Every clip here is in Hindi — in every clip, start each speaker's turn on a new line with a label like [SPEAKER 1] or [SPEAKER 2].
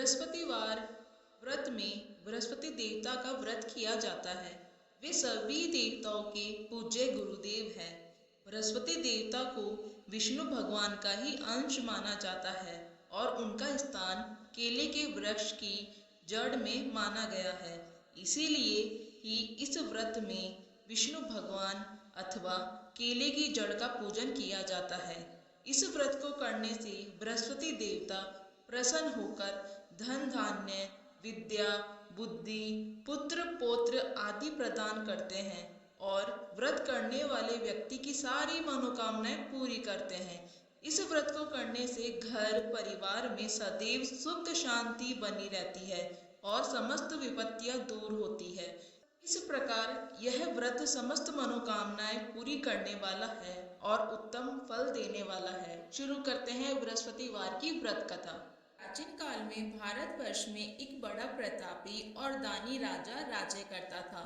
[SPEAKER 1] बृहस्पतिवार व्रत में बृहस्पति देवता का व्रत किया जाता है। वे सभी देवताओं के पूज्य गुरुदेव हैं। बृहस्पति देवता को विष्णु भगवान का ही अंश माना जाता है और उनका स्थान केले के वृक्ष की जड़ में माना गया है। इसीलिए ही इस व्रत में विष्णु भगवान अथवा केले की जड़ का पूजन किया जाता है। इस व्रत को करने से बृहस्पति देवता प्रसन्न होकर धन धान्य, विद्या, बुद्धि, पुत्र पौत्र आदि प्रदान करते हैं और व्रत करने वाले व्यक्ति की सारी मनोकामनाएं पूरी करते हैं। इस व्रत को करने से घर परिवार में सदैव सुख शांति बनी रहती है और समस्त विपत्तियां दूर होती है। इस प्रकार यह व्रत समस्त मनोकामनाएं पूरी करने वाला है और उत्तम फल देने वाला है। शुरू करते हैं बृहस्पतिवार की व्रत कथा। प्राचीन काल में भारतवर्ष में एक बड़ा प्रतापी और दानी राजा राज्य करता था।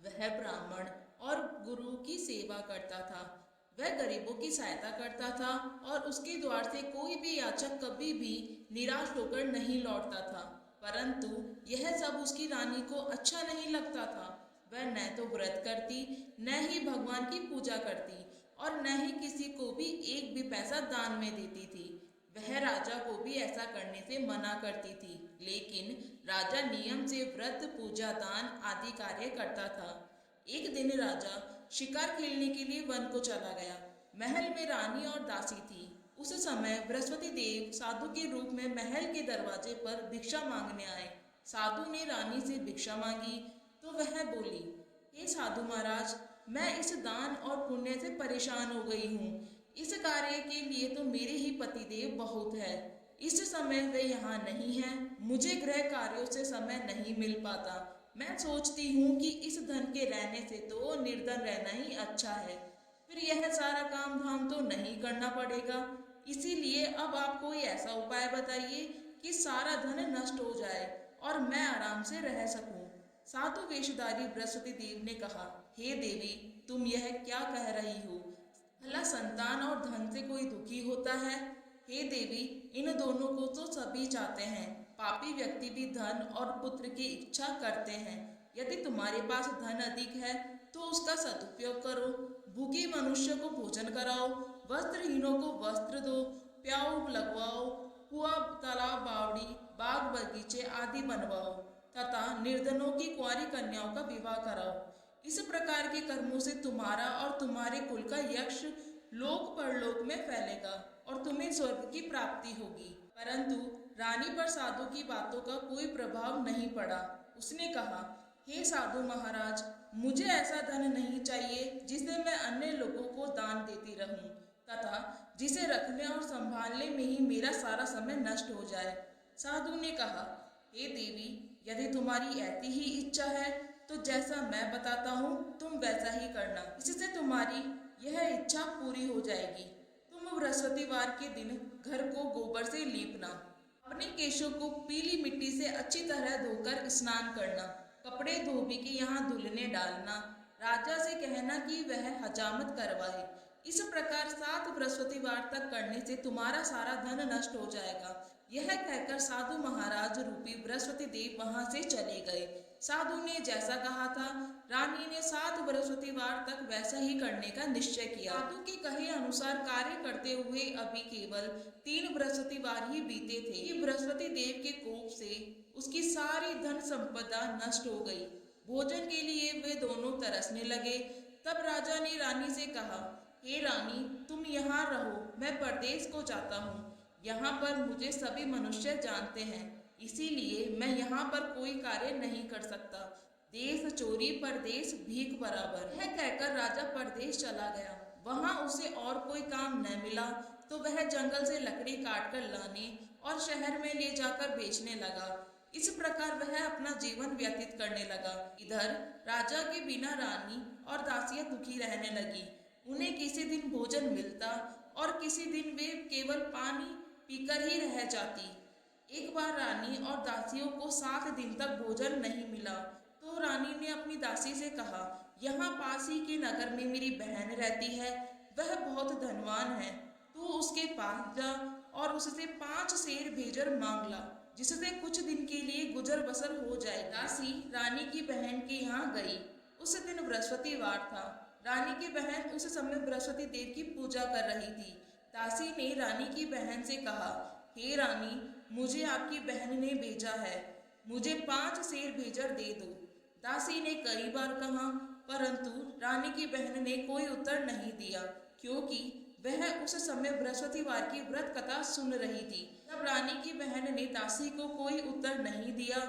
[SPEAKER 1] वह ब्राह्मण और गुरु की सेवा करता था। वह गरीबों की सहायता करता था और उसके द्वार से कोई भी याचक कभी भी निराश होकर नहीं लौटता था। परंतु यह सब उसकी रानी को अच्छा नहीं लगता था। वह न तो व्रत करती, न ही भगवान की पूजा करती और न ही किसी को भी एक भी पैसा दान में देती थी। वह राजा को भी ऐसा करने से मना करती थी, लेकिन राजा नियम से व्रत, पूजा, दान आदि कार्य करता था। एक दिन राजा शिकार खेलने के लिए वन को चला गया। महल में रानी और दासी थी। उस समय बृहस्पति देव साधु के रूप में महल के दरवाजे पर भिक्षा मांगने आए। साधु ने रानी से भिक्षा मांगी तो वह बोली, हे साधु महाराज, मैं इस दान और पुण्य से परेशान हो गई हूँ। इस कार्य के लिए तो मेरे ही पतिदेव बहुत है। इस समय वे यहाँ नहीं हैं। मुझे गृह कार्यों से समय नहीं मिल पाता। मैं सोचती हूँ कि इस धन के रहने से तो निर्धन रहना ही अच्छा है। फिर यह सारा काम धाम तो नहीं करना पड़ेगा। इसीलिए अब आप कोई ऐसा उपाय बताइए कि सारा धन नष्ट हो जाए और मैं आराम से रह सकूं। साधु वेशधारी बृहस्पति देव ने कहा, हे देवी, तुम यह क्या कह रही हो? भला संतान और धन से कोई दुखी होता है? हे देवी, इन दोनों को तो सभी चाहते हैं। पापी व्यक्ति भी धन और पुत्र की इच्छा करते हैं। यदि तुम्हारे पास धन अधिक है तो उसका सदुपयोग करो। भूखे मनुष्य को भोजन कराओ, वस्त्रहीनों को वस्त्र दो, प्याऊ लगवाओ, कुआं, तालाब, बावड़ी, बाग बगीचे आदि बनवाओ तथा निर्धनों की कुंवारी कन्याओं का विवाह कराओ। इस प्रकार के कर्मों से तुम्हारा और तुम्हारे कुल का यश लोक परलोक में फैलेगा और तुम्हें स्वर्ग की प्राप्ति होगी। परंतु रानी पर साधु की बातों का कोई प्रभाव नहीं पड़ा। उसने कहा, हे साधु महाराज, मुझे ऐसा धन नहीं चाहिए जिसे मैं अन्य लोगों को दान देती रहूं तथा जिसे रखने और संभालने में ही मेरा सारा समय नष्ट हो जाए। साधु ने कहा, हे देवी, यदि तुम्हारी ऐसी ही इच्छा है तो जैसा मैं बताता हूँ तुम वैसा ही करना। इससे तुम्हारी यह इच्छा पूरी हो जाएगी। तुम बृहस्पतिवार के दिन घर को गोबर से लीपना, अपने केशों को पीली मिट्टी से अच्छी तरह धोकर स्नान करना, कपड़े धोबी के यहाँ धुलने डालना, राजा से कहना कि वह हजामत करवाए। इस प्रकार 7 बृहस्पतिवार तक करने से तुम्हारा सारा धन नष्ट हो जाएगा। यह कहकर साधु महाराज रूपी बृहस्पति देव वहां से चले गए। साधु ने जैसा कहा था, रानी ने 7 बृहस्पतिवार तक वैसा ही करने का निश्चय किया। साधु के कहे अनुसार कार्य करते हुए अभी केवल 3 बृहस्पतिवार ही बीते थे कि बृहस्पति देव के कोप से उसकी सारी धन संपदा नष्ट हो गई। भोजन के लिए वे दोनों तरसने लगे। तब राजा ने रानी से कहा, हे रानी, तुम यहाँ रहो, मैं परदेश को जाता हूँ। यहाँ पर मुझे सभी मनुष्य जानते हैं, इसीलिए मैं यहाँ पर कोई कार्य नहीं कर सकता। देश चोरी, परदेश भीख बराबर। यह कहकर राजा परदेश चला गया। वहाँ उसे और कोई काम न मिला तो वह जंगल से लकड़ी काट कर लाने और शहर में ले जाकर बेचने लगा। इस प्रकार वह अपना जीवन व्यतीत करने लगा। इधर राजा के बिना रानी और दासियां दुखी रहने लगी। उन्हें किसी दिन भोजन मिलता और किसी दिन वे केवल पानी पीकर ही रह जाती। एक बार रानी और दासियों को 7 दिन तक भोजन नहीं मिला तो रानी ने अपनी दासी से कहा, यहाँ पास ही के नगर में मेरी बहन रहती है, वह बहुत धनवान है, तू उसके पास जा और उससे 5 सेर भेजर मांग ला। जिससे कुछ दिन के लिए गुजर बसर हो जाए। दासी रानी की बहन के यहाँ गई। उस दिन बृहस्पतिवार था। रानी की बहन उस समय बृहस्पति देव की पूजा कर रही थी। दासी ने रानी की बहन से कहा, हे रानी, मुझे आपकी बहन ने भेजा है, मुझे 5 सेर भेजर दे दो। दासी ने कई बार कहा, परंतु रानी की बहन ने कोई उत्तर नहीं दिया, क्योंकि वह उस समय बृहस्पतिवार की व्रत कथा सुन रही थी। जब रानी की बहन ने दासी को कोई उत्तर नहीं दिया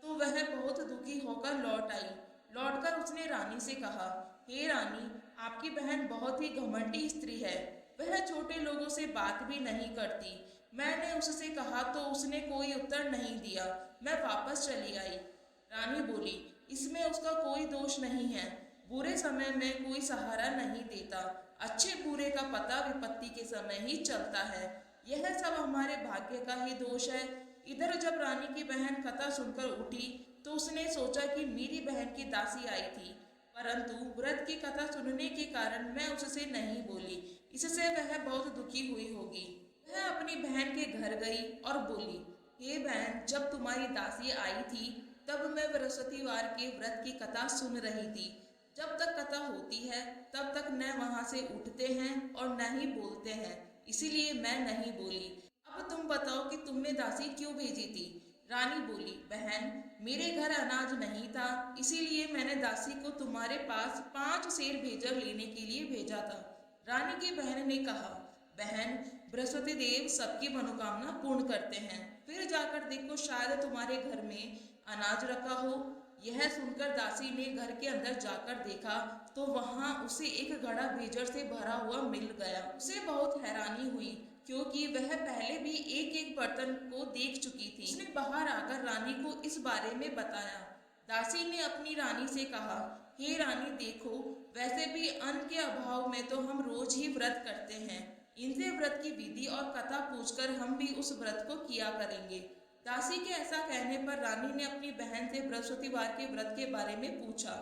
[SPEAKER 1] तो वह बहुत दुखी होकर लौट आई। लौटकर उसने रानी से कहा, हे रानी, आपकी बहन बहुत ही घमंडी स्त्री है, वह छोटे लोगों से बात भी नहीं करती। मैंने उससे कहा तो उसने कोई उत्तर नहीं दिया, मैं वापस चली आई। रानी बोली, इसमें उसका कोई दोष नहीं है, बुरे समय में कोई सहारा नहीं देता, अच्छे बुरे का पता विपत्ति के समय ही चलता है, यह सब हमारे भाग्य का ही दोष है। इधर जब रानी की बहन कथा सुनकर उठी तो उसने सोचा कि मेरी बहन की दासी आई थी, परंतु व्रत की कथा सुनने के कारण मैं उससे नहीं बोली, इससे वह बहुत दुखी हुई होगी। वह अपनी बहन के घर गई और बोली, हे बहन, जब तुम्हारी दासी आई थी तब मैं बृहस्पतिवार के व्रत की कथा सुन रही थी। जब तक कथा होती है तब तक न वहां से उठते हैं और न ही बोलते हैं, इसीलिए मैं नहीं बोली। अब तुम बताओ कि तुमने दासी क्यों भेजी थी? रानी बोली, बहन, मेरे घर अनाज नहीं था, इसीलिए मैंने दासी को तुम्हारे पास 5 सेर भेजर लेने के लिए भेजा था। रानी की बहन ने कहा, बहन, बृहस्पति देव सबकी मनोकामना पूर्ण करते हैं, फिर जाकर देखो शायद तुम्हारे घर में अनाज रखा हो। यह सुनकर दासी ने घर के अंदर जाकर देखा तो वहां उसे एक घड़ा भेजर से भरा हुआ मिल गया। उसे बहुत हैरानी हुई, क्योंकि वह पहले भी एक बर्तन को देख चुकी थी। उसने बाहर आकर रानी को इस बारे में बताया। दासी ने अपनी रानी से कहा, हे रानी, देखो, वैसे भी अन्न के अभाव में तो हम रोज ही व्रत करते हैं, इनसे व्रत की विधि और कथा पूछकर हम भी उस व्रत को किया करेंगे। दासी के ऐसा कहने पर रानी ने अपनी बहन से बृहस्पतिवार के व्रत के बारे में पूछा।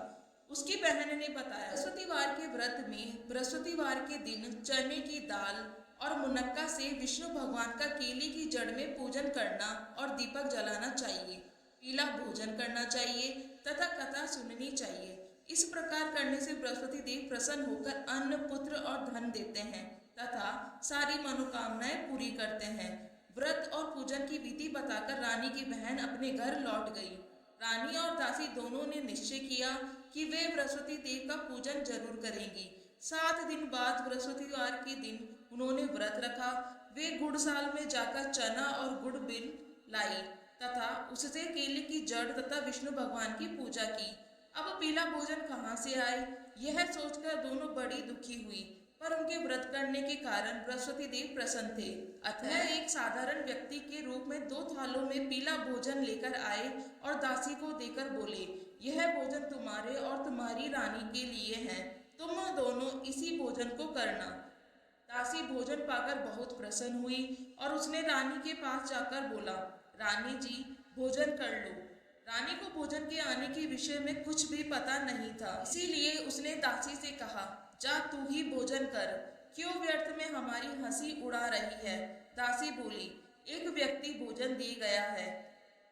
[SPEAKER 1] उसकी बहन ने बताया, बृहस्पतिवार के व्रत में बृहस्पतिवार के दिन चने की दाल और मुनक्का से विष्णु भगवान का केले की जड़ में पूजन करना और दीपक जलाना चाहिए, पीला भोजन करना चाहिए तथा कथा सुननी चाहिए। इस प्रकार करने से बृहस्पति देव प्रसन्न होकर अन्न, पुत्र और धन देते हैं तथा सारी मनोकामनाएं पूरी करते हैं। व्रत और पूजन की विधि बताकर रानी की बहन अपने घर लौट गई। रानी और दासी दोनों ने निश्चय किया कि वे बृहस्पति देव का पूजन जरूर करेंगी। 7 दिन बाद बृहस्पतिवार के दिन उन्होंने व्रत रखा। वे गुड़साल में जाकर चना और गुड़ बिल लाई तथा उससे केले की जड़ तथा विष्णु भगवान की पूजा की। अब पीला भोजन कहाँ से आए, यह सोचकर दोनों बड़ी दुखी हुई, पर उनके व्रत करने के कारण बृहस्पति देव प्रसन्न थे। अतः एक साधारण व्यक्ति के रूप में 2 थालों में पीला भोजन लेकर आए और दासी को देकर बोले, यह भोजन तुम्हारे और तुम्हारी रानी के लिए है, तुम दोनों इसी भोजन को करना। दासी भोजन पाकर बहुत प्रसन्न हुई और उसने रानी के पास जाकर बोला, रानी जी, भोजन कर लो। रानी को भोजन के आने के विषय में कुछ भी पता नहीं था, इसीलिए उसने दासी से कहा, जा तू ही भोजन कर, क्यों व्यर्थ में हमारी हंसी उड़ा रही है। दासी बोली, एक व्यक्ति भोजन दे गया है।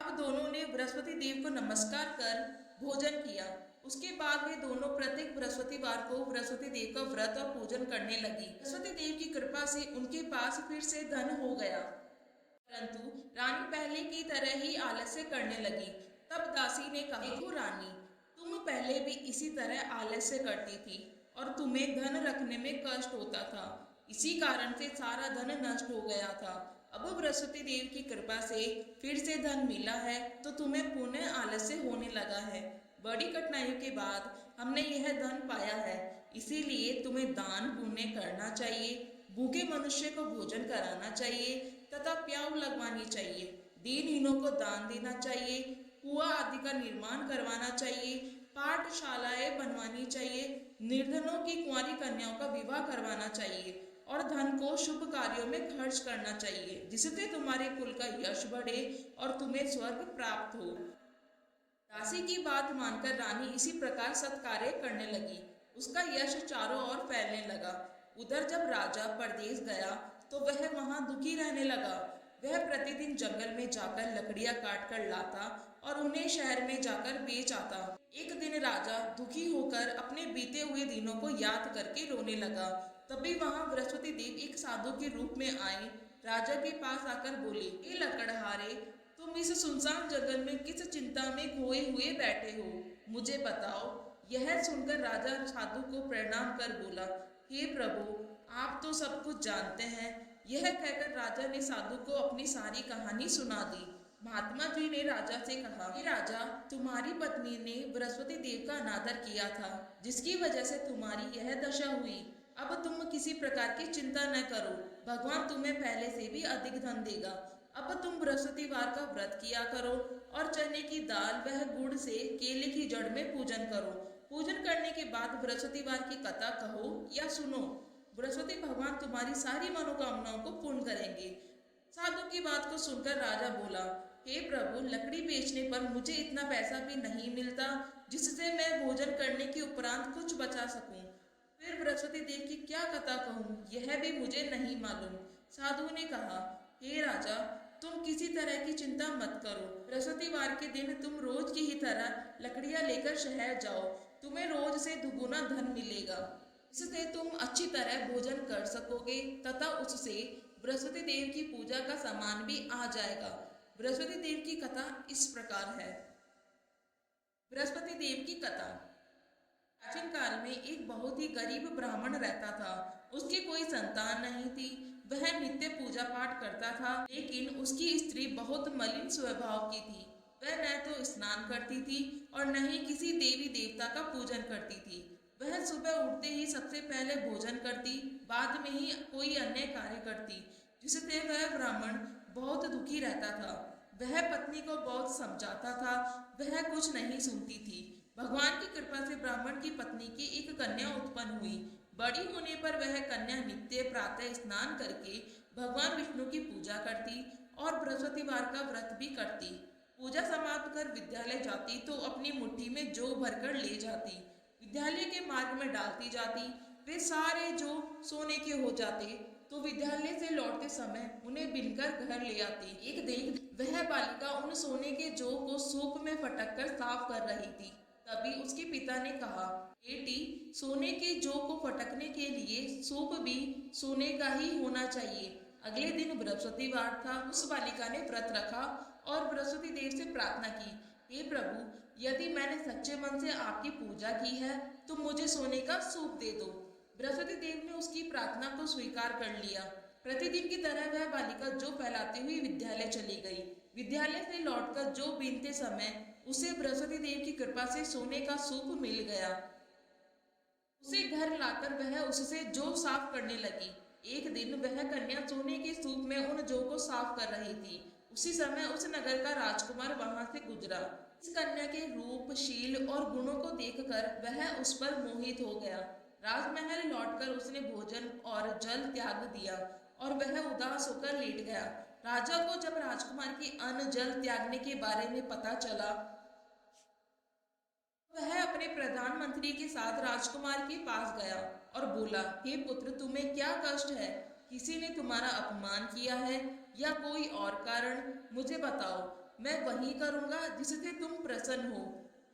[SPEAKER 1] अब दोनों ने बृहस्पति देव को नमस्कार कर भोजन किया। उसके बाद वे दोनों प्रत्येक बृहस्पतिवार को बृहस्पति देव का व्रत और पूजन करने लगी। बृहस्पति देव की कृपा से उनके पास फिर से धन हो गया, परंतु रानी पहले की तरह ही आलस्य करने लगी। तब दासी ने कहा, देखो रानी, तुम पहले भी इसी तरह आलस्य करती थी और तुम्हें धन रखने में कष्ट होता था, इसी कारण से सारा धन नष्ट हो गया था। अब बृहस्पति देव की कृपा से फिर से धन मिला है तो तुम्हें पुनः आलस्य होने लगा है। बड़ी कठिनाइयों के बाद हमने यह धन पाया है, इसीलिए तुम्हें दान पुण्य करना चाहिए, भूखे मनुष्य को भोजन कराना चाहिए तथा प्याऊ लगवानी चाहिए, दीनहीनों को दान देना चाहिए, कुआं आदि का निर्माण करवाना चाहिए, पाठशालाएं बनवानी चाहिए, निर्धनों की कुंवारी कन्याओं का विवाह करवाना चाहिए और धन को शुभ कार्यों में खर्च करना चाहिए, जिससे तुम्हारे कुल का यश बढ़े और तुम्हें स्वर्ग प्राप्त हो। दासी की बात मानकर रानी इसी प्रकार सत्कार्य करने लगी। उसका यश चारों ओर फैलने लगा। उधर जब राजा परदेश गया तो वह वहां दुखी रहने लगा। वह प्रतिदिन जंगल में जाकर लकड़ियां काट कर लाता और उन्हें शहर में जाकर बेच आता। एक दिन राजा दुखी होकर अपने बीते हुए दिनों को याद करके रोने लगा। तभी वहां बृहस्पति देव एक साधु के रूप में आए। राजा के पास आकर बोले, हे लकड़हारे, तुम इस सुनसान जंगल में किस चिंता में खोए हुए बैठे हो, मुझे बताओ। यह सुनकर राजा साधु को प्रणाम कर बोला, हे प्रभु, आप तो सब कुछ जानते हैं। यह कहकर राजा ने साधु को अपनी सारी कहानी सुना दी। महात्मा जी ने राजा से कहा, हे राजा, तुम्हारी पत्नी ने बृहस्पति देव का अनादर किया था, जिसकी वजह से तुम्हारी यह दशा हुई। अब तुम किसी प्रकार की चिंता न करो, भगवान तुम्हें पहले से भी अधिक धन देगा। अब तुम बृहस्पतिवार का व्रत किया करो और चने की दाल वह गुड़ से केले की जड़ में पूजन करो। पूजन करने के बाद बृहस्पतिवार की कथा कहो या सुनो। बृहस्पति भगवान तुम्हारी सारी मनोकामनाओं को पूर्ण करेंगे। साधु की बात को सुनकर राजा बोला, हे प्रभु, लकड़ी बेचने पर मुझे इतना पैसा भी नहीं मिलता जिससे मैं भोजन करने के उपरांत कुछ बचा सकूं। फिर बृहस्पति देव की क्या कथा कहूँ, यह भी मुझे नहीं मालूम। साधु ने कहा, हे राजा, तुम किसी तरह की चिंता मत करो। बृहस्पतिवार के दिन तुम रोज की ही तरह लकड़ियां लेकर शहर जाओ, तुम्हें रोज से दुगुना धन मिलेगा। इससे तुम अच्छी तरह भोजन कर सकोगे तथा उससे बृहस्पति देव की पूजा का सामान भी आ जाएगा। बृहस्पति देव की कथा इस प्रकार है। बृहस्पति देव की कथा। प्राचीन काल में एक बहुत ही गरीब ब्राह्मण रहता था। उसकी कोई संतान नहीं थी। वह नित्य पूजा पाठ करता था, लेकिन उसकी स्त्री बहुत मलिन स्वभाव की थी। वह न तो स्नान करती थी और न ही किसी देवी देवता का पूजन करती थी। वह सुबह उठते ही सबसे पहले भोजन करती, बाद में ही कोई अन्य कार्य करती, जिससे वह ब्राह्मण बहुत दुखी रहता था। वह पत्नी को बहुत समझाता था, वह कुछ नहीं सुनती थी। भगवान की कृपा से ब्राह्मण की पत्नी की एक कन्या उत्पन्न हुई। बड़ी होने पर वह कन्या नित्य प्रातः स्नान करके भगवान विष्णु की पूजा करती और बृहस्पतिवार का व्रत भी करती। पूजा समाप्त कर विद्यालय जाती तो अपनी मुट्ठी में जौ भरकर ले जाती। विद्यालय के मार्ग में डालती जाती। वे सारे जौ सोने के हो जाते तो विद्यालय से लौटते समय उन्हें बिनकर घर ले आती। एक दिन वह बालिका उन सोने के जौ को सूप में फटक कर साफ कर रही थी। तभी उसके पिता ने कहा, बेटी, सोने के जौ को फटकने के लिए सूप भी सोने का ही होना चाहिए। अगले दिन बृहस्पतिवार था। उस बालिका ने व्रत रखा और बृहस्पति देव से प्रार्थना की, हे प्रभु, यदि मैंने सच्चे मन से आपकी पूजा की है तो मुझे सोने का सूप दे दो। बृहस्पति देव ने उसकी प्रार्थना को स्वीकार कर लिया। प्रतिदिन की तरह वह बालिका जौ फैलाती हुई विद्यालय चली गई। विद्यालय से लौटकर जौ बीनते समय उसे बृहस्पति देव की कृपा से सोने का सूप मिल गया। उसे घर लाकर वह उससे जौ साफ करने लगी। एक दिन वह कन्या सोने के सूप में उन जौ को साफ कर रही थी। उसी समय उस नगर का राजकुमार वहां से गुजरा। इस कन्या के रूप, शील और गुणों को देखकर वह उस पर मोहित हो गया। राजमहल लौटकर उसने भोजन और जल त्याग दिया और वह उदास होकर लेट गया। राजा को जब राजकुमार की अन्न जल त्यागने के बारे में पता चला, वह अपने प्रधानमंत्री के साथ राजकुमार के पास गया और बोला, हे पुत्र, तुम्हें क्या कष्ट है? किसी ने तुम्हारा अपमान किया है या कोई और कारण? मुझे बताओ, मैं वही करूंगा जिससे तुम प्रसन्न हो।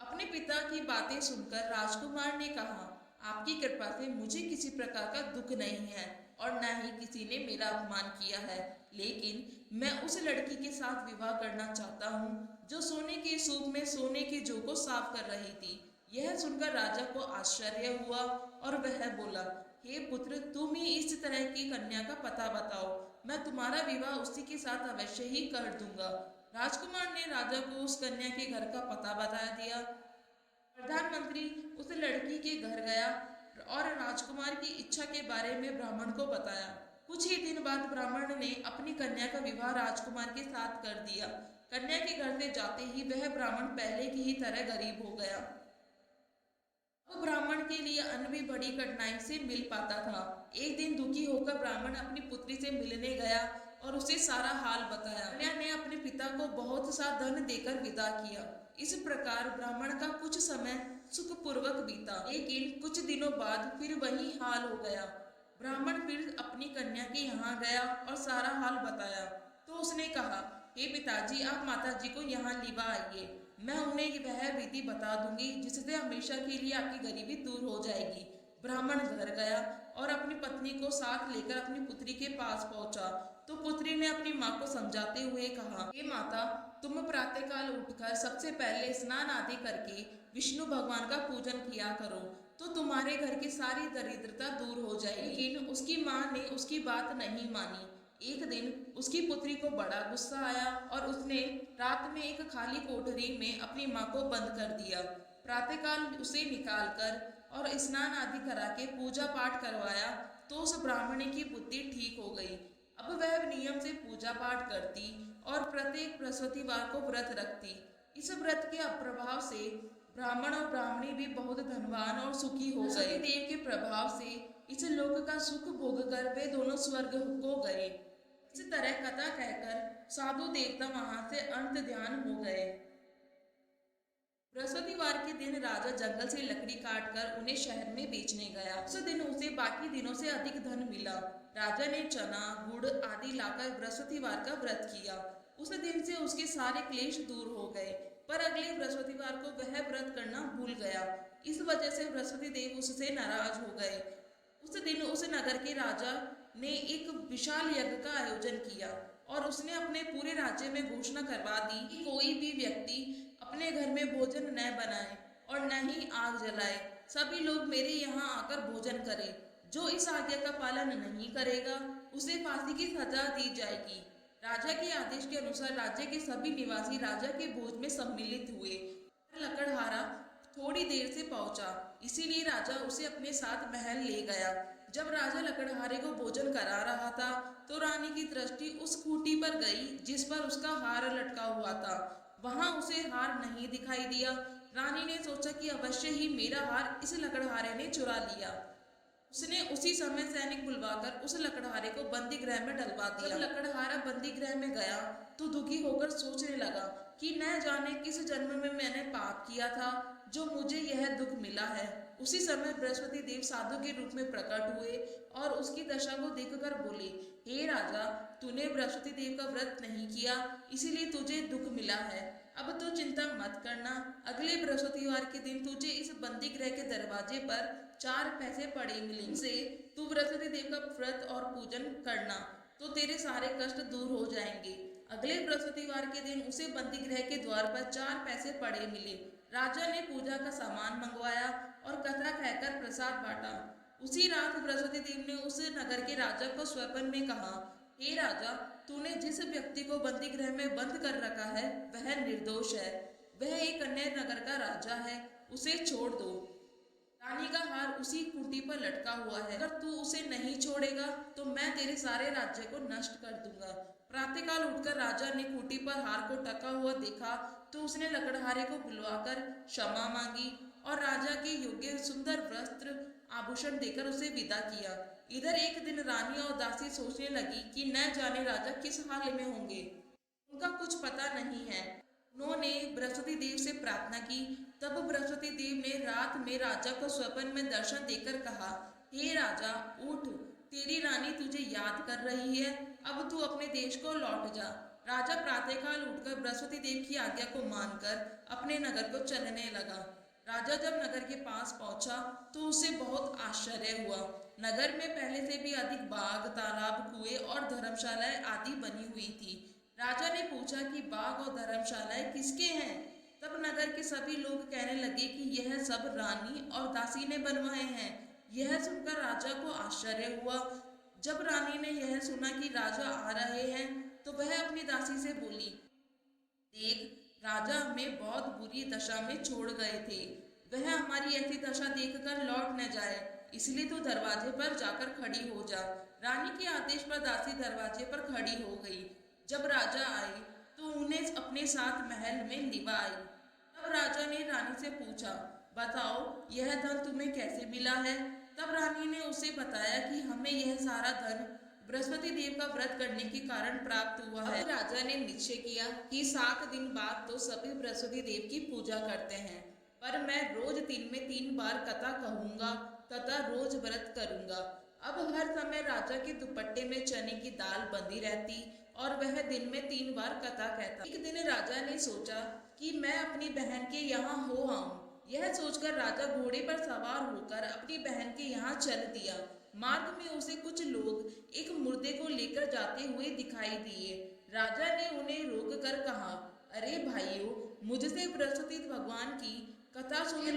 [SPEAKER 1] अपने पिता की बातें सुनकर राजकुमार ने कहा, आपकी कृपा से मुझे किसी प्रकार का दुख नहीं है और न ही किसी ने मेरा अपमान किया है, लेकिन मैं उस लड़की के साथ विवाह करना चाहता हूँ जो सोने के सूप में सोने के जौ को साफ कर रही थी। यह सुनकर राजा को आश्चर्य हुआ और वह बोला, हे पुत्र, तुम ही इस तरह की कन्या का पता बताओ, मैं तुम्हारा विवाह उसी के साथ अवश्य ही कर दूंगा। राजकुमार ने राजा को उस कन्या के घर का पता बता दिया। प्रधानमंत्री उस लड़की के घर गया और राजकुमार की इच्छा के बारे में ब्राह्मण को बताया। कुछ ही दिन बाद ब्राह्मण ने अपनी कन्या का विवाह राजकुमार के साथ कर दिया। कन्या के घर से जाते ही वह ब्राह्मण पहले की ही तरह गरीब हो गया। अब ब्राह्मण के लिए अन्न भी बड़ी कठिनाई से मिल पाता था। एक दिन दुखी होकर ब्राह्मण अपनी पुत्री से मिलने गया और उसे सारा हाल बताया। कन्या ने अपने पिता को बहुत सा धन देकर विदा किया। इस प्रकार ब्राह्मण का कुछ समय सुखपूर्वक बीता, लेकिन कुछ दिनों बाद फिर वही हाल हो गया। ब्राह्मण फिर अपनी कन्या के यहाँ गया और सारा हाल बताया तो
[SPEAKER 2] उसने कहा, हे पिताजी, आप माताजी को यहाँ लिवा आइए, मैं उन्हें वह विधि बता दूंगी जिससे हमेशा के लिए आपकी गरीबी दूर हो जाएगी। ब्राह्मण घर गया और अपनी पत्नी को साथ लेकर अपनी पुत्री के पास पहुंचा तो पुत्री ने अपनी माँ को समझाते हुए कहा, हे माता, तुम प्रातःकाल उठकर सबसे पहले स्नान आदि करके विष्णु भगवान का पूजन किया करो तो तुम्हारे घर की सारी दरिद्रता दूर हो जाएगी। लेकिन उसकी माँ ने उसकी बात नहीं मानी। एक दिन उसकी पुत्री को बड़ा गुस्सा आया और उसने रात में एक खाली कोठरी में अपनी माँ को बंद कर दिया। प्रातःकाल उसे निकालकर और स्नान आदि करा के पूजा पाठ करवाया तो उस ब्राह्मणी की बुद्धि ठीक हो गई। अब वह नियम से पूजा पाठ करती और प्रत्येक बृहस्पतिवार को व्रत रखती। इस व्रत के प्रभाव से ब्राह्मण और ब्राह्मणी भी बहुत धनवान और सुखी हो गए। देव के प्रभाव से इस लोक का सुख भोग कर वे दोनों स्वर्ग को गए। इस तरह कथा कहकर साधु देवता वहां से अंत ध्यान हो गए। बृहस्पतिवार के दिन राजा जंगल से लकड़ी काटकर उन्हें शहर में बेचने गया। उस दिन उसे बाकी दिनों से अधिक धन मिला। राजा ने चना गुड़ आदि लाकर बृहस्पतिवार का व्रत किया। उस दिन से उसके सारे क्लेश दूर हो गए, पर अगले बृहस्पतिवार को वह व्रत करना भूल गया। इस वजह से बृहस्पति देव उससे नाराज हो गए। उस दिन उस नगर के राजा ने एक विशाल यज्ञ का आयोजन किया और उसने अपने पूरे राज्य में घोषणा करवा दी कि कोई भी व्यक्ति अपने घर में भोजन न बनाए और न ही आग जलाए। सभी लोग मेरे यहाँ आकर भोजन करें। जो इस आज्ञा का पालन नहीं करेगा उसे फांसी की सजा दी जाएगी। राजा के आदेश के अनुसार राज्य के सभी निवासी राजा के भोज में सम्मिलित हुए। लकड़हारा थोड़ी देर से पहुंचा, इसीलिए राजा उसे अपने साथ महल ले गया। जब राजा लकड़हारे को भोजन करा रहा था तो रानी की दृष्टि उस खूंटी पर गई जिस पर उसका हार लटका हुआ था। वहां उसे हार नहीं दिखाई दिया। रानी ने सोचा कि अवश्य ही मेरा हार इस लकड़हारे ने चुरा लिया। उसने उसी समय सैनिक बुलवाकर उस लकड़हारे को बंदी गृह में डलवा दिया। जब लकड़हारा बंदी गृह में गया तो दुखी होकर सोचने लगा कि न जाने किस जन्म में मैंने पाप किया था जो मुझे यह दुख मिला है। उसी समय बृहस्पति देव साधु के रूप में प्रकट हुए और उसकी दशा को देखकर बोले, हे राजा, तूने बृहस्पति देव का व्रत नहीं किया, इसीलिए तुझे दुख मिला है। अब तो चिंता मत करना। अगले बृहस्पतिवार के दिन तुझे इस बंदी गृह के दरवाजे पर 4 पैसे पड़े मिलेंगे। से तू बृहस्पति देव का व्रत और पूजन करना तो तेरे सारे कष्ट दूर हो जाएंगे। अगले बृहस्पतिवार के दिन उसे बंदी गृह के द्वार पर 4 पैसे पड़े मिले। राजा ने पूजा का सामान मंगवाया और कथा कहकर प्रसाद बांटा। उसी रात बृहस्पति देव ने उस नगर के राजा को स्वप्न में कहा, हे राजा, तूने जिस व्यक्ति को बंदी गृह में बंद कर रखा है वह निर्दोष है। वह एक अन्य नगर का राजा है, उसे छोड़ दो। रानी का हार उसी खूंटी पर लटका हुआ है। अगर तू उसे नहीं छोड़ेगा तो मैं तेरे सारे राज्य को नष्ट कर दूंगा। प्रातःकाल उठकर राजा ने खूंटी पर हार को टका हुआ देखा तो उसने लकड़हारे को बुलवाकर क्षमा मांगी और राजा के योग्य सुंदर वस्त्र आभूषण देकर उसे विदा किया। इधर एक दिन रानी और दासी सोचने लगी कि न जाने राजा किस हाल में होंगे, उनका कुछ पता नहीं है। उन्होंने बृहस्पति देव से प्रार्थना की। तब बृहस्पति देव ने रात में राजा को स्वप्न में दर्शन देकर कहा, हे राजा, उठ, तेरी रानी तुझे याद कर रही है, अब तू अपने देश को लौट जा। राजा प्रातःकाल उठकर बृहस्पति देव की आज्ञा को मानकर अपने नगर को चलने लगा। राजा जब नगर के पास पहुंचा तो उसे बहुत आश्चर्य हुआ। नगर में पहले से भी अधिक बाग, तालाब, कुएं और धर्मशालाएं आदि बनी हुई थी। राजा ने पूछा कि बाग और धर्मशालाएं किसके हैं? तब नगर के सभी लोग कहने लगे कि यह सब रानी और दासी ने बनवाए हैं। यह सुनकर राजा को आश्चर्य हुआ। जब रानी ने यह सुना कि राजा आ रहे हैं तो वह अपनी दासी से बोली, देख, राजा हमें बहुत बुरी दशा में छोड़ गए थे। वह हमारी ऐसी दशा देखकर लौट न जाए, इसलिए तू दरवाजे पर जाकर खड़ी हो जा। रानी के आदेश पर दासी दरवाजे पर खड़ी हो गई। जब राजा आए तो उन्हें अपने साथ महल में लिवा आई। तब राजा ने रानी से पूछा, बताओ, यह धन तुम्हें कैसे मिला है? तब रानी ने उसे बताया कि हमें यह सारा धन बृहस्पति देव का व्रत करने के कारण प्राप्त हुआ है। राजा ने निश्चय किया कि 7 दिन बाद तो सभी बृहस्पति देव की पूजा करते हैं, पर मैं रोज 3 में 3 बार कथा कहूंगा तथा रोज व्रत करूंगा। अब हर समय राजा के दुपट्टे में चने की दाल बंधी रहती और वह दिन में 3 बार कथा कहता। एक दिन राजा ने सोचा कि मैं अपनी बहन के यहाँ हो आऊं। यह सोचकर राजा घोड़े पर सवार होकर अपनी बहन के यहाँ चल दिया। मार्ग में उसे कुछ लोग एक मुर्दे को लेकर जाते हुए दिखाई दिए। राजा ने उन्हें रोककर कहा, अरे भाइयों, मुझसे बृहस्पति भगवान की कथा सुन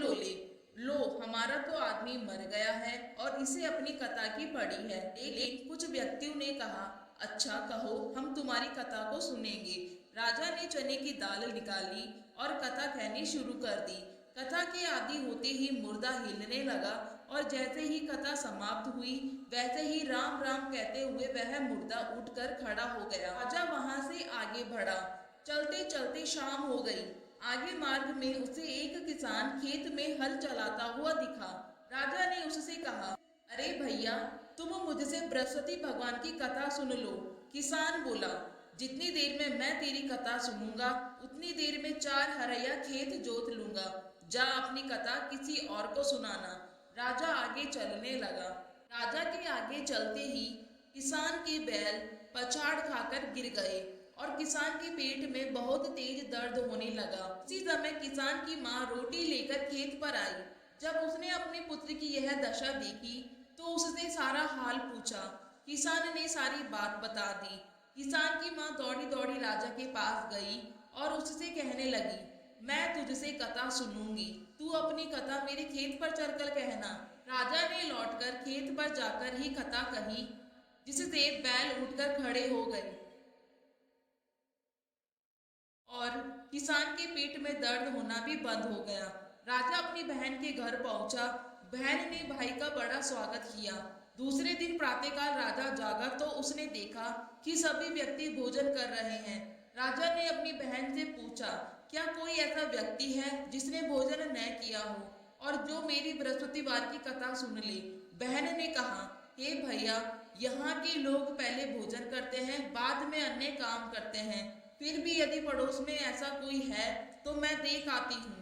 [SPEAKER 2] लो, हमारा तो आदमी मर गया है और इसे अपनी कथा की पड़ी है। लेकिन कुछ व्यक्तियों ने कहा, अच्छा कहो, हम तुम्हारी कथा को सुनेंगे। राजा ने चने की दाल निकाली और कथा कहनी शुरू कर दी। कथा के आदि होते ही मुर्दा हिलने लगा और जैसे ही कथा समाप्त हुई वैसे ही राम राम कहते हुए वह मुर्दा उठकर खड़ा हो गया। राजा वहां से आगे बढ़ा। चलते चलते शाम हो गई। आगे मार्ग में उसे एक किसान खेत में हल चलाता हुआ दिखा। राजा ने उससे कहा, अरे भैया, तुम मुझसे बृहस्पति भगवान की कथा सुन लो। किसान बोला, जितनी देर में मैं तेरी कथा सुनूंगा उतनी देर में 4 हरैया खेत जोत लूंगा। जा अपनी कथा किसी और को सुनाना। राजा आगे चलने लगा। राजा के आगे चलते ही किसान के बैल पछाड़ खाकर गिर गए और किसान के पेट में बहुत तेज दर्द होने लगा। उसी समय किसान की माँ रोटी लेकर खेत पर आई। जब उसने अपने पुत्र की यह दशा देखी तो उससे सारा हाल पूछा। किसान ने सारी बात बता दी। किसान की माँ दौड़ी दौड़ी राजा के पास गई और उससे कहने लगी, मैं तुझसे कथा सुनूंगी, तू अपनी कथा मेरे खेत पर चलकर कहना। राजा ने लौटकर खेत पर जाकर ही कथा कही, जिससे बैल उठकर खड़े हो गए और किसान के पेट में दर्द होना भी बंद हो गया। राजा अपनी बहन के घर पहुंचा। बहन ने भाई का बड़ा स्वागत किया। दूसरे दिन प्रातःकाल राजा जागा तो उसने देखा कि सभी व्यक्ति भोजन कर रहे हैं। राजा ने अपनी बहन से पूछा, क्या कोई ऐसा व्यक्ति है जिसने भोजन न किया हो और जो मेरी बृहस्पतिवार की कथा सुन ले। बहन ने कहा, हे भैया, यहाँ के लोग पहले भोजन करते हैं, बाद में अन्य काम करते हैं। फिर भी यदि पड़ोस में ऐसा कोई है तो मैं देख आती हूँ।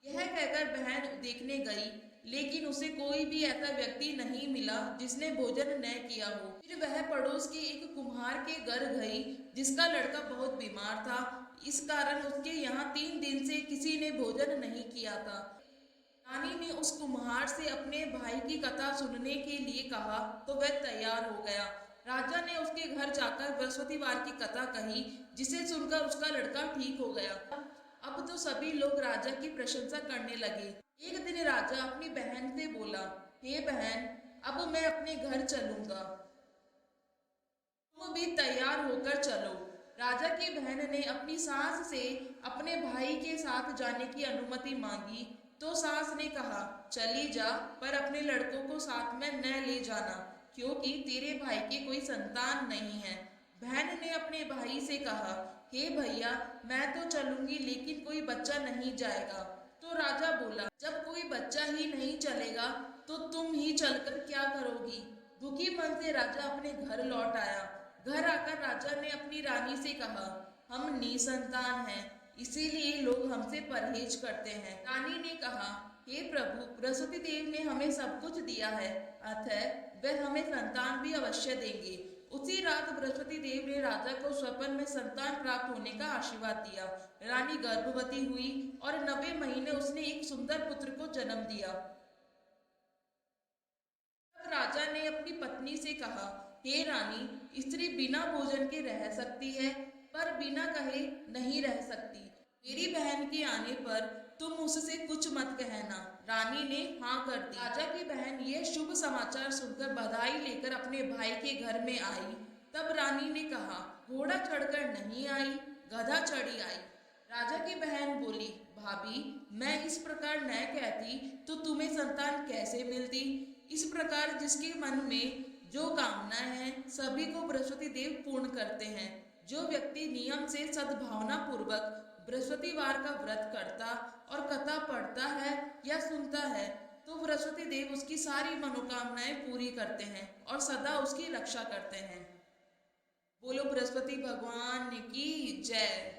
[SPEAKER 2] यह कहकर बहन देखने गई, लेकिन उसे कोई भी ऐसा व्यक्ति नहीं मिला जिसने भोजन न किया हो। फिर वह पड़ोस के एक कुम्हार के घर गई, जिसका लड़का बहुत बीमार था। इस कारण उसके यहाँ 3 दिन से किसी ने भोजन नहीं किया था। रानी ने उस कुम्हार से अपने भाई की कथा सुनने के लिए कहा तो वह तैयार हो गया। राजा ने उसके घर जाकर बृहस्पतिवार की कथा कही, जिसे सुनकर उसका लड़का ठीक हो गया। अब तो सभी लोग राजा की प्रशंसा करने लगे। एक दिन राजा अपनी बहन से बोला, हे बहन, अब मैं अपने घर चलूंगा, तुम भी तैयार होकर चलो। राजा की बहन ने अपनी सास से अपने भाई के साथ जाने की अनुमति मांगी तो सास ने कहा, चली जा, पर अपने लड़कों को साथ में न ले जाना, क्योंकि तेरे भाई की कोई संतान नहीं है। बहन ने अपने भाई से कहा, हे भैया, मैं तो चलूंगी, लेकिन कोई बच्चा नहीं जाएगा। तो राजा बोला, जब कोई बच्चा ही नहीं चलेगा तो तुम ही चलकर क्या करोगी। दुखी मन से राजा अपने घर लौट आया। घर आकर राजा ने अपनी रानी से कहा, हम निसंतान हैं, इसीलिए लोग हमसे परहेज करते हैं। रानी ने कहा, हे प्रभु, बृहस्पति देव ने हमें सब कुछ दिया है, अतः वह हमें संतान भी अवश्य देंगे। उसी रात बृहस्पति देव ने राजा को स्वप्न में संतान प्राप्त होने का आशीर्वाद दिया। रानी गर्भवती हुई और 90 महीने उसने एक सुंदर पुत्र को जन्म दिया। राजा ने अपनी पत्नी से कहा, हे रानी, स्त्री बिना भोजन के रह सकती है, पर बिना कहे नहीं रह सकती। मेरी बहन के आने पर तुम उससे कुछ मत कहना। रानी ने हाँ कर दी। राजा की बहन यह शुभ समाचार सुनकर बधाई लेकर अपने भाई के घर में आई। तब रानी ने कहा, घोड़ा चढ़कर नहीं आई, गधा चढ़ी आई। राजा की बहन बोली, भाभी, मैं इस प्रकार न कहती तो तुम्हें संतान कैसे मिलती। इस प्रकार जिसके मन में जो कामना है सभी को बृहस्पति देव पूर्ण करते हैं। जो व्यक्ति नियम से सद्भावना पूर्वक बृहस्पतिवार का व्रत करता और कथा पढ़ता है या सुनता है तो बृहस्पति देव उसकी सारी मनोकामनाएं पूरी करते हैं और सदा उसकी रक्षा करते हैं। बोलो बृहस्पति भगवान की जय।